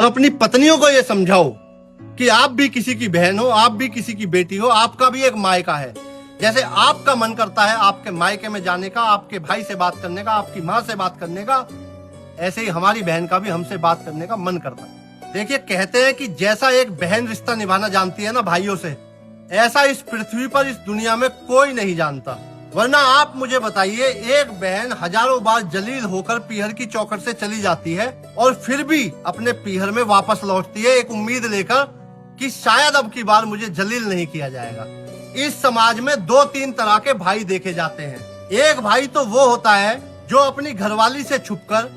और अपनी पत्नियों को ये समझाओ कि आप भी किसी की बहन हो, आप भी किसी की बेटी हो, आपका भी एक मायका है। जैसे आपका मन करता है आपके मायके में जाने का, आपके भाई से बात करने का, आपकी माँ से बात करने का, ऐसे ही हमारी बहन का भी हमसे बात करने का मन करता है। देखिए, कहते हैं कि जैसा एक बहन रिश्ता निभाना जानती है ना भाइयों से, ऐसा इस पृथ्वी पर, इस दुनिया में कोई नहीं जानता। वरना आप मुझे बताइए, एक बहन हजारों बार जलील होकर पीहर की चौखट से चली जाती है और फिर भी अपने पीहर में वापस लौटती है, एक उम्मीद लेकर कि शायद अब की बार मुझे जलील नहीं किया जाएगा। इस समाज में दो तीन तरह के भाई देखे जाते हैं। एक भाई तो वो होता है जो अपनी घरवाली से छुपकर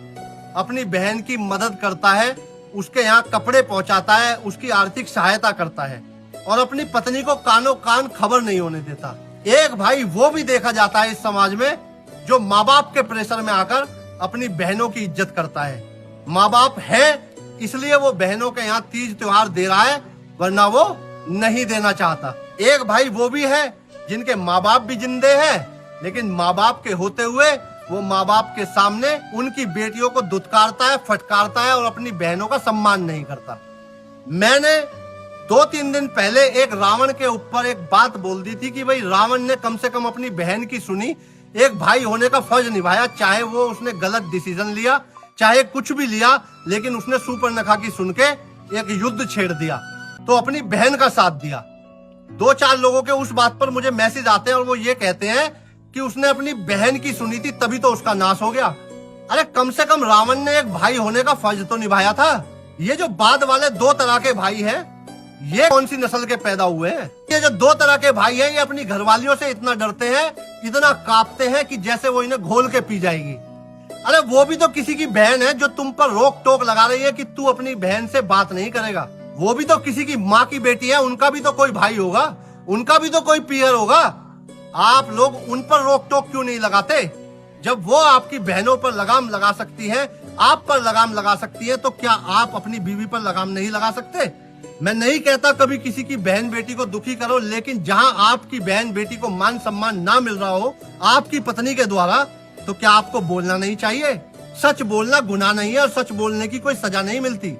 अपनी बहन की मदद करता है, उसके यहाँ कपड़े पहुंचाता है, उसकी आर्थिक सहायता करता है और अपनी पत्नी को कानों कान खबर नहीं होने देता। एक भाई वो भी देखा जाता है इस समाज में जो माँ बाप के प्रेशर में आकर अपनी बहनों की इज्जत करता है। माँ बाप है इसलिए वो बहनों के यहाँ तीज त्योहार दे रहा है, वरना वो नहीं देना चाहता। एक भाई वो भी है जिनके माँ बाप भी जिंदे हैं, लेकिन माँ बाप के होते हुए वो माँ बाप के सामने उनकी बेटियों को दुत्कारता है, फटकारता है और अपनी बहनों का सम्मान नहीं करता। मैंने 2-3 दिन पहले एक रावण के ऊपर एक बात बोल दी थी कि भाई रावण ने कम से कम अपनी बहन की सुनी, एक भाई होने का फर्ज निभाया, चाहे वो उसने गलत डिसीजन लिया, चाहे कुछ भी लिया, लेकिन उसने सूर्पनखा की सुन के एक युद्ध छेड़ दिया, तो अपनी बहन का साथ दिया। 2-4 लोगों के उस बात पर मुझे मैसेज आते हैं और वो ये कहते हैं कि उसने अपनी बहन की सुनी थी तभी तो उसका नाश हो गया। अरे कम से कम रावण ने एक भाई होने का फर्ज तो निभाया था। ये जो बाद वाले 2 तरह के भाई हैं, ये कौन सी नस्ल के पैदा हुए हैं? ये जो 2 तरह के भाई हैं, ये अपनी घरवालियों से इतना डरते हैं, इतना कांपते हैं कि जैसे वो इन्हें घोल के पी जाएगी। अरे वो भी तो किसी की बहन है जो तुम पर रोक टोक लगा रही है कि तू अपनी बहन से बात नहीं करेगा। वो भी तो किसी की माँ की बेटी है, उनका भी तो कोई भाई होगा, उनका भी तो कोई पीयर होगा। आप लोग उन पर रोक टोक क्यों नहीं लगाते? जब वो आपकी बहनों पर लगाम लगा सकती है, आप पर लगाम लगा सकती है, तो क्या आप अपनी बीवी पर लगाम नहीं लगा सकते? मैं नहीं कहता कभी किसी की बहन बेटी को दुखी करो, लेकिन जहां आपकी बहन बेटी को मान सम्मान ना मिल रहा हो आपकी पत्नी के द्वारा, तो क्या आपको बोलना नहीं चाहिए? सच बोलना गुनाह नहीं है और सच बोलने की कोई सजा नहीं मिलती।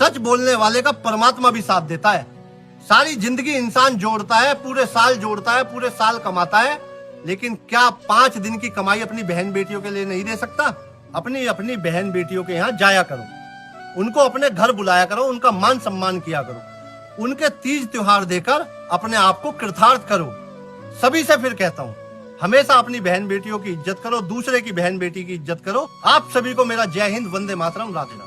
सच बोलने वाले का परमात्मा भी साथ देता है। सारी जिंदगी इंसान जोड़ता है, पूरे साल जोड़ता है, पूरे साल कमाता है, लेकिन क्या 5 दिन की कमाई अपनी बहन बेटियों के लिए नहीं दे सकता? अपनी बहन बेटियों के यहाँ जाया करो, उनको अपने घर बुलाया करो, उनका मान सम्मान किया करो, उनके तीज त्योहार देकर अपने आप को कृतार्थ करो। सभी से फिर कहता हूँ, हमेशा अपनी बहन बेटियों की इज्जत करो, दूसरे की बहन बेटी की इज्जत करो। आप सभी को मेरा जय हिंद, वंदे मातरम, राधे राधे।